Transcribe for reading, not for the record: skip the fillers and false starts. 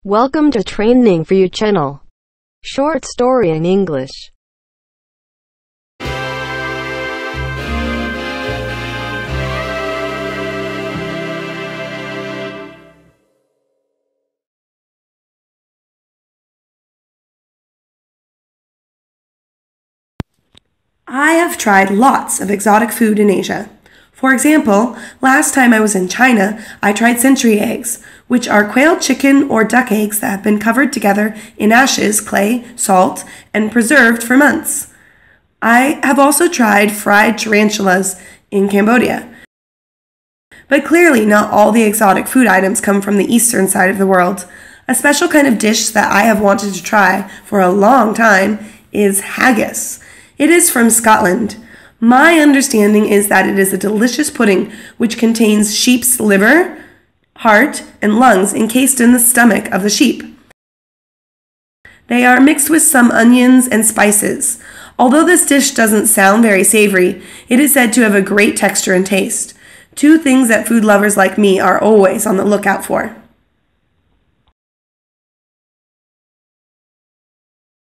Welcome to Training for You channel. Short story in English. I have tried lots of exotic food in Asia. For example, last time I was in China, I tried century eggs, which are quail chicken or duck eggs that have been covered together in ashes, clay, salt, and preserved for months. I have also tried fried tarantulas in Cambodia. But clearly not all the exotic food items come from the eastern side of the world. A special kind of dish that I have wanted to try for a long time is haggis. It is from Scotland. My understanding is that it is a delicious pudding which contains sheep's liver, heart, and lungs encased in the stomach of the sheep. They are mixed with some onions and spices. Although this dish doesn't sound very savory, it is said to have a great texture and taste. Two things that food lovers like me are always on the lookout for.